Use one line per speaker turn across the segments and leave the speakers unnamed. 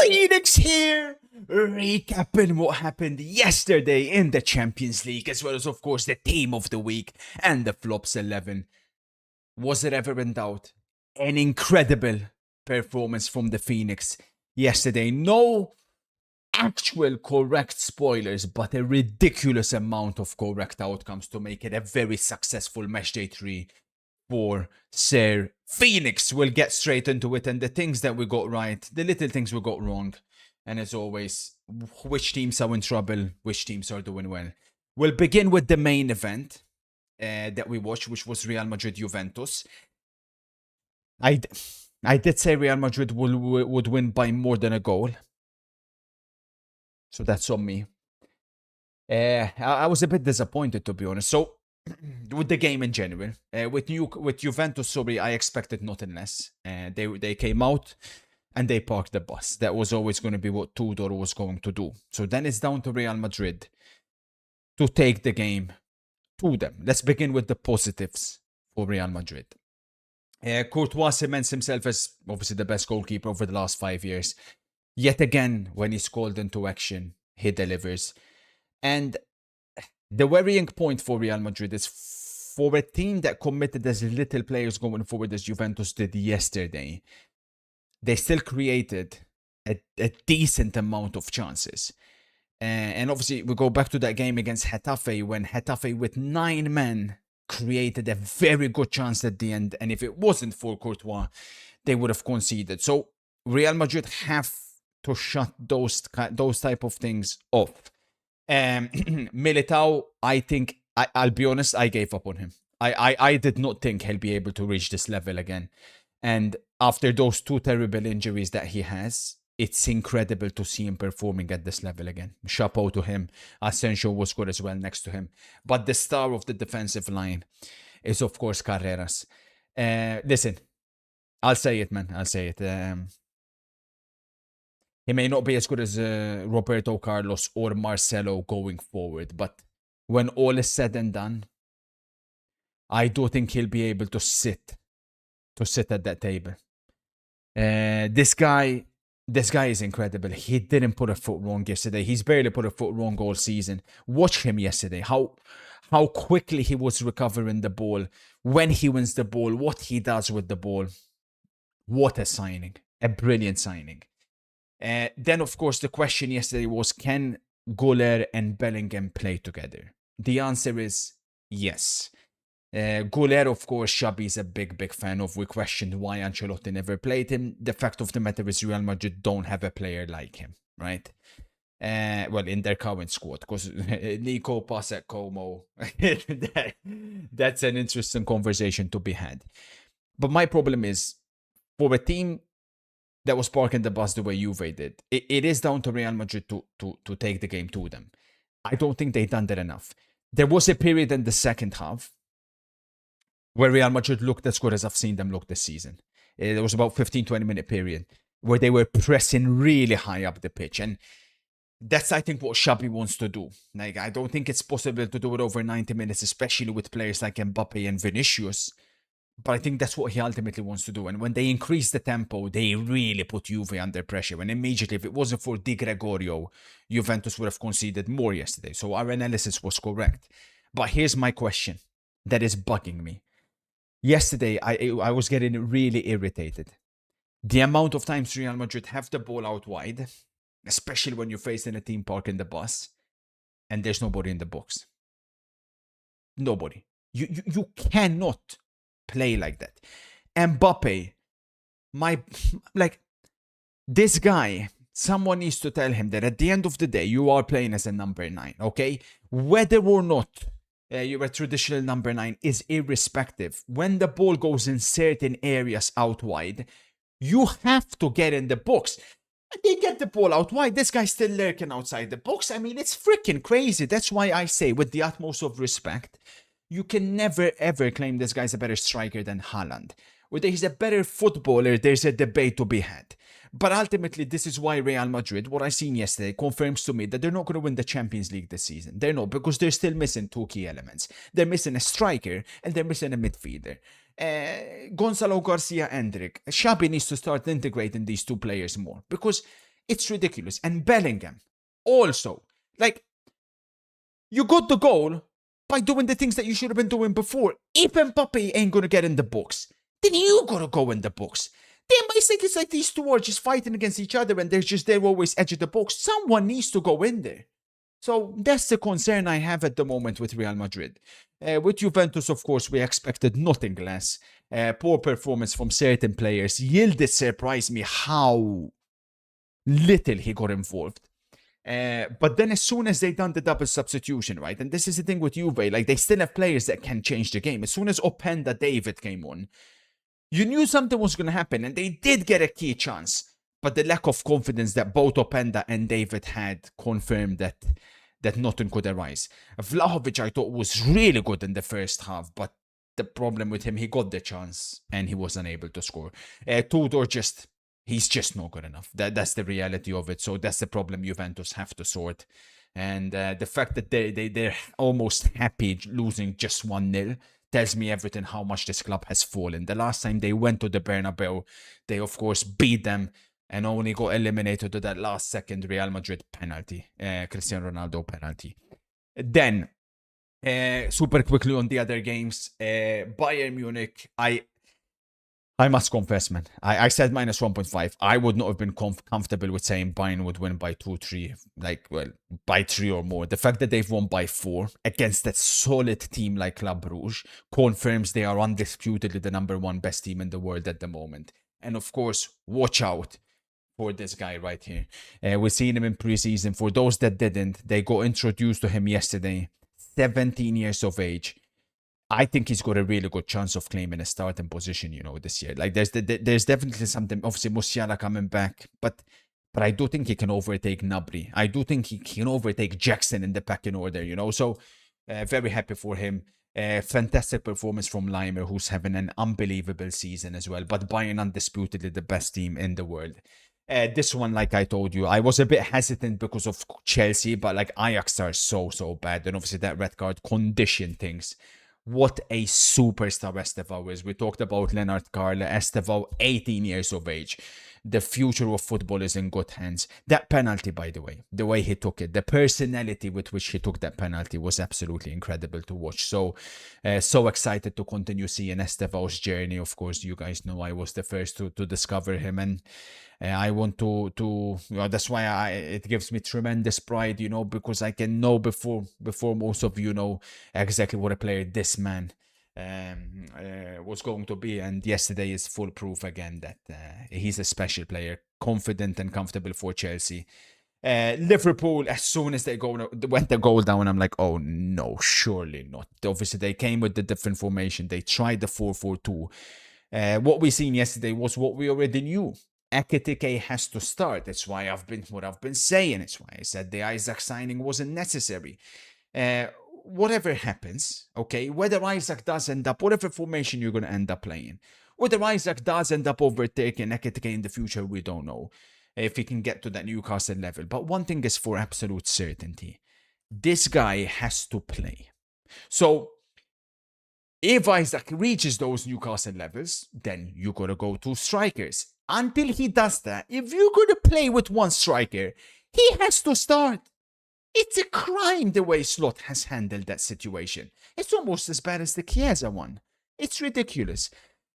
Phoenix here, recapping what happened yesterday in the Champions League, as well as, of course, the team of the week and the flops 11. Was it ever in doubt? An incredible performance from the Phoenix yesterday. No actual correct spoilers, but a ridiculous amount of correct outcomes to make it a very successful Matchday 3 for Sir Phoenix. We'll get straight into it, and the things that we got right, the little things we got wrong, and as always, which teams are in trouble, which teams are doing well. We'll begin with the main event that we watched, which was Real Madrid Juventus. I did say Real Madrid would win by more than a goal, so that's on me. I was a bit disappointed, to be honest. So with the game in general, with Juventus, sorry, I expected nothing less. They came out and they parked the bus. That was always going to be what Tudor was going to do. So then it's down to Real Madrid to take the game to them. Let's begin with the positives for Real Madrid. Courtois cements himself as obviously the best goalkeeper over the last 5 years. Yet again, when he's called into action, he delivers. And the worrying point for Real Madrid is for a team that committed as little players going forward as Juventus did yesterday, they still created a decent amount of chances. And obviously, we go back to that game against Getafe, when Getafe with 9 men created a very good chance at the end. And if it wasn't for Courtois, they would have conceded. So Real Madrid have to shut those type of things off. Militao, I think, I'll be honest, I gave up on him. I did not think he'll be able to reach this level again. And after those 2 terrible injuries that he has, it's incredible to see him performing at this level again. Chapeau to him. Asensio was good as well next to him. But the star of the defensive line is, of course, Carreras. Listen, I'll say it, man. I'll say it. He may not be as good as Roberto Carlos or Marcelo going forward, but when all is said and done, I do think he'll be able to sit at that table. This guy is incredible. He didn't put a foot wrong yesterday. He's barely put a foot wrong all season. Watch him yesterday. How quickly he was recovering the ball, when he wins the ball, what he does with the ball. What a signing. A brilliant signing. Then, of course, the question yesterday was, can Güler and Bellingham play together? The answer is yes. Güler, of course, Xabi is a big fan of. We questioned why Ancelotti never played him. The fact of the matter is Real Madrid don't have a player like him, right? Well, in their current squad, because Nico, Pasek, Como, that's an interesting conversation to be had. But my problem is, for a team that was parking the bus the way Juve did, it is down to Real Madrid to take the game to them. I don't think they've done that enough. There was a period in the second half where Real Madrid looked as good as I've seen them look this season. There was about 15-20 minute period where they were pressing really high up the pitch. And that's, I think, what Xabi wants to do. Like, I don't think it's possible to do it over 90 minutes, especially with players like Mbappe and Vinicius. But I think that's what he ultimately wants to do. And when they increase the tempo, they really put Juve under pressure. And immediately, if it wasn't for Di Gregorio, Juventus would have conceded more yesterday. So our analysis was correct. But here's my question that is bugging me. Yesterday, I was getting really irritated. The amount of times Real Madrid have the ball out wide, especially when you're facing a team parking the bus, and there's nobody in the box. Nobody. You cannot play like that. Mbappe, this guy, someone needs to tell him that at the end of the day, you are playing as a number 9, okay? Whether or not you're a traditional number 9 is irrespective. When the ball goes in certain areas out wide, you have to get in the box. They get the ball out wide. This guy's still lurking outside the box. I mean, it's freaking crazy. That's why I say, with the utmost of respect, you can never ever claim this guy's a better striker than Haaland. Whether he's a better footballer, there's a debate to be had. But ultimately, this is why Real Madrid, what I seen yesterday, confirms to me that they're not going to win the Champions League this season. They're not, because they're still missing 2 key elements. They're missing a striker and they're missing a midfielder. Gonzalo Garcia Endrick. Xabi needs to start integrating these 2 players more, because It's ridiculous. And Bellingham, also. Like, you got the goal by doing the things that you should have been doing before. If Mbappe ain't going to get in the box, then you got to go in the box. Then basically it's like these two are just fighting against each other and they're always edge of the box. Someone needs to go in there. So that's the concern I have at the moment with Real Madrid. With Juventus, of course, we expected nothing less. Poor performance from certain players. Yildiz surprised me how little he got involved. But then as soon as they done the double substitution, right? And this is the thing with Juve, like they still have players that can change the game. As soon as Openda David came on, you knew something was going to happen, and they did get a key chance. But the lack of confidence that both Openda and David had confirmed that nothing could arise. Vlahovic, I thought, was really good in the first half, but the problem with him, he got the chance and he was unable to score. Tudor he's just not good enough. That's the reality of it. So that's the problem Juventus have to sort. And the fact that they're almost happy losing just 1-0 tells me everything how much this club has fallen. The last time they went to the Bernabeu, they of course beat them and only got eliminated to that last second Real Madrid penalty, Cristiano Ronaldo penalty. Then, super quickly on the other games, Bayern Munich, I must confess, man, I said minus 1.5. I would not have been comfortable with saying Bayern would win by 2-3, by 3 or more. The fact that they've won by 4 against that solid team like Club Brugge confirms they are undisputedly the #1 best team in the world at the moment. And of course, watch out for this guy right here. We've seen him in preseason. For those that didn't, they got introduced to him yesterday. 17 years of age. I think he's got a really good chance of claiming a starting position, this year. Like, there's definitely something. Obviously, Musiala coming back, but I do think he can overtake Gnabry. I do think he can overtake Jackson in the pecking order, So, very happy for him. Fantastic performance from Leimer, who's having an unbelievable season as well. But Bayern undisputedly the best team in the world. This one, like I told you, I was a bit hesitant because of Chelsea, but like Ajax are so bad. And obviously that red card conditioned things. What a superstar Estevao is. We talked about Leonard Carle. Estevao, 18 years of age. The future of football is in good hands. That penalty, by the way he took it, the personality with which he took that penalty was absolutely incredible to watch. So excited to continue seeing Estevao's journey. Of course, you guys know I was the first to discover him, and I want to that's why it gives me tremendous pride, because I can know before most of you know exactly what a player this man was going to be. And yesterday is full proof again that he's a special player, confident and comfortable for Chelsea. Liverpool, as soon as went the goal down, I'm like, oh no, surely not. Obviously they came with the different formation. They tried the 4-4-2. What we seen yesterday was what we already knew. Ekitike has to start. That's why I've been saying. It's why I said the Isaac signing wasn't necessary. Whatever happens, okay, whether Isaac does end up, whatever formation you're going to end up playing, whether Isaac does end up overtaking Ekitike in the future, we don't know if he can get to that Newcastle level. But one thing is for absolute certainty, this guy has to play. So if Isaac reaches those Newcastle levels, then you got to go to strikers. Until he does that, if you're going to play with one striker, he has to start. It's a crime the way Slot has handled that situation. It's almost as bad as the Chiesa one. It's ridiculous.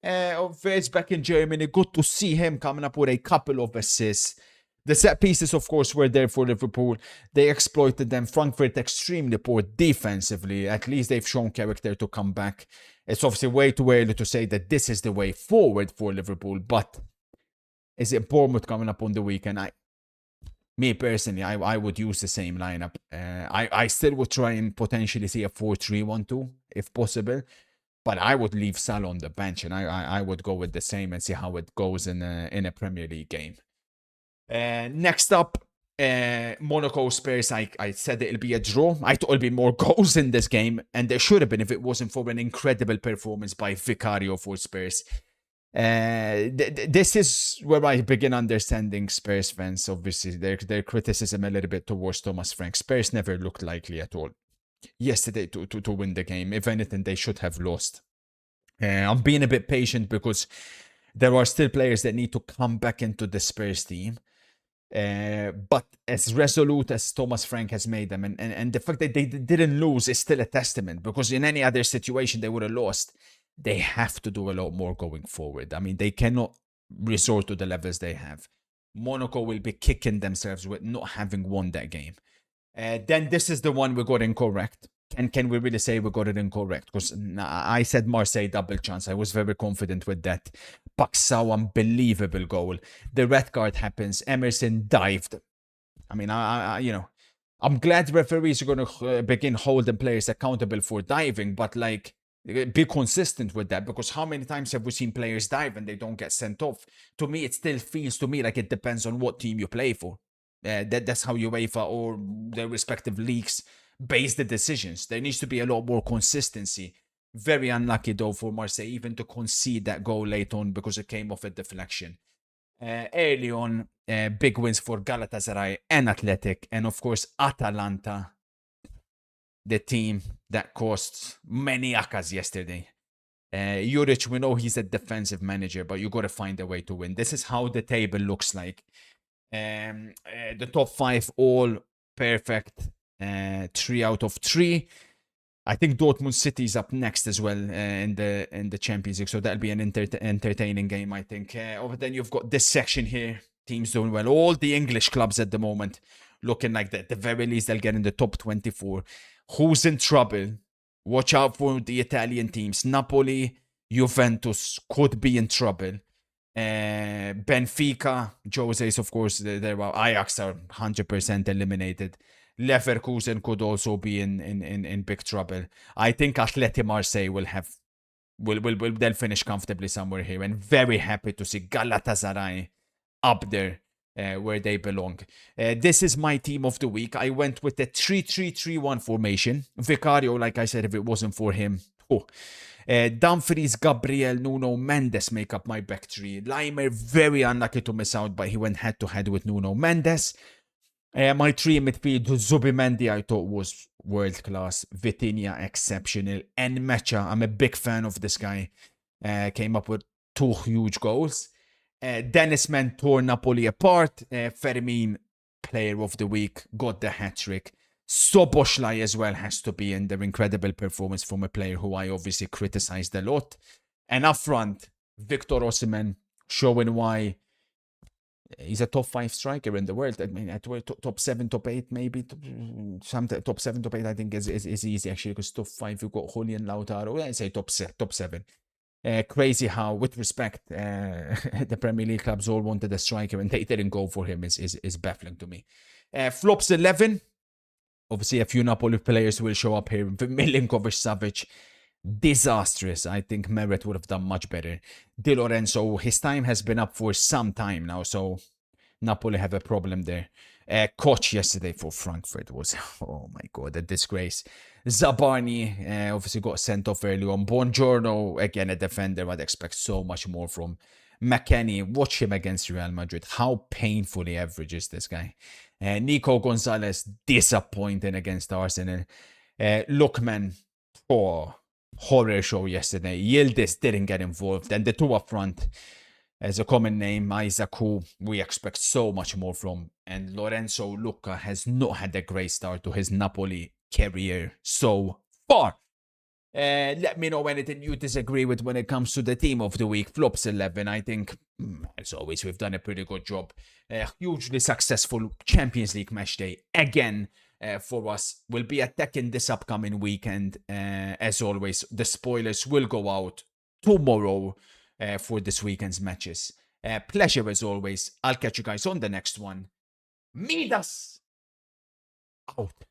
It's back in Germany. Good to see him coming up with a couple of assists. The set pieces, of course, were there for Liverpool. They exploited them. Frankfurt extremely poor defensively. At least they've shown character to come back. It's obviously way too early to say that this is the way forward for Liverpool. But is it Bournemouth coming up on the weekend? Me personally, I would use the same lineup. I still would try and potentially see a 4-3-1-2 if possible. But I would leave Salah on the bench and I would go with the same and see how it goes in a Premier League game. Next up, Monaco Spurs. I said it'll be a draw. I thought it'll be more goals in this game, and there should have been if it wasn't for an incredible performance by Vicario for Spurs. This is where I begin understanding Spurs fans. Obviously, their criticism a little bit towards Thomas Frank. Spurs never looked likely at all yesterday to win the game. If anything, they should have lost. I'm being a bit patient because there are still players that need to come back into the Spurs team. But as resolute as Thomas Frank has made them, and the fact that they didn't lose is still a testament, because in any other situation they would have lost. They have to do a lot more going forward. I mean, they cannot resort to the levels they have. Monaco will be kicking themselves with not having won that game. Then this is the one we got incorrect. And can we really say we got it incorrect? Because I said Marseille double chance. I was very confident with that. Paxao, unbelievable goal. The red card happens. Emerson dived. I mean, I'm glad referees are going to begin holding players accountable for diving, but like, be consistent with that, because how many times have we seen players dive and they don't get sent off? To me, it still feels to me like it depends on what team you play for. That's how UEFA or their respective leagues base the decisions. There needs to be a lot more consistency. Very unlucky though for Marseille even to concede that goal late on, because it came off a deflection. Early on, big wins for Galatasaray and Athletic, and of course Atalanta, the team that cost many akas yesterday. Juric, we know he's a defensive manager, but you got to find a way to win. This is how the table looks like. The top 5 all perfect. 3 out of 3. I think Dortmund City is up next as well in the Champions League, so that'll be an entertaining game, I think. Then you've got this section here. Teams doing well. All the English clubs at the moment looking like that. At the very least, they'll get in the top 24. Who's in trouble? Watch out for the Italian teams. Napoli, Juventus could be in trouble. Benfica, Jose's, of course, they're Ajax are 100% eliminated. Leverkusen could also be in big trouble. I think Athletic Marseille they'll finish comfortably somewhere here, and very happy to see Galatasaray up there where they belong. This is my team of the week. I went with the 3-3-3-1 formation. Vicario, like I said, if it wasn't for him, Dumfries, Gabriel, Nuno Mendes make up my back three. Leimer, very unlucky to miss out, but he went head-to-head with Nuno Mendes. My 3 midfield, Zubimendi, I thought was world-class. Vitinha, exceptional. And Mecha, I'm a big fan of this guy. Came up with 2 huge goals. Dennis Man tore Napoli apart. Fermin, player of the week, got the hat-trick. Soboslai as well has to be in their incredible performance from a player who I obviously criticized a lot. And up front, Victor Osimhen, showing why he's a top 5 striker in the world. I mean, at top 7, top 8, maybe. Some top 7, top 8, I think is easy actually, because top 5 you've got Julian Lautaro. I say top 7. Crazy how, with respect, the Premier League clubs all wanted a striker and they didn't go for him is baffling to me. Flops 11. Obviously, a few Napoli players will show up here. Milinkovic-Savic, disastrous. I think Meret would have done much better. Di Lorenzo, his time has been up for some time now, so Napoli have a problem there. Koch yesterday for Frankfurt was, oh my god, a disgrace. Zabarni obviously got sent off early on. Buongiorno, again a defender, I'd expect so much more from. McKennie, watch him against Real Madrid. How painfully average is this guy? Nico Gonzalez, disappointing against Arsenal. Lookman, horror show yesterday. Yildiz didn't get involved. And the 2 up front, as a common name, Isaac, who we expect so much more from. And Lorenzo Lucca has not had a great start to his Napoli career so far. Let me know anything you disagree with when it comes to the team of the week. Flops 11, I think, as always, we've done a pretty good job. Hugely successful Champions League match day again for us. We'll be attacking this upcoming weekend. As always, the spoilers will go out tomorrow for this weekend's matches. Pleasure as always. I'll catch you guys on the next one. Midas out.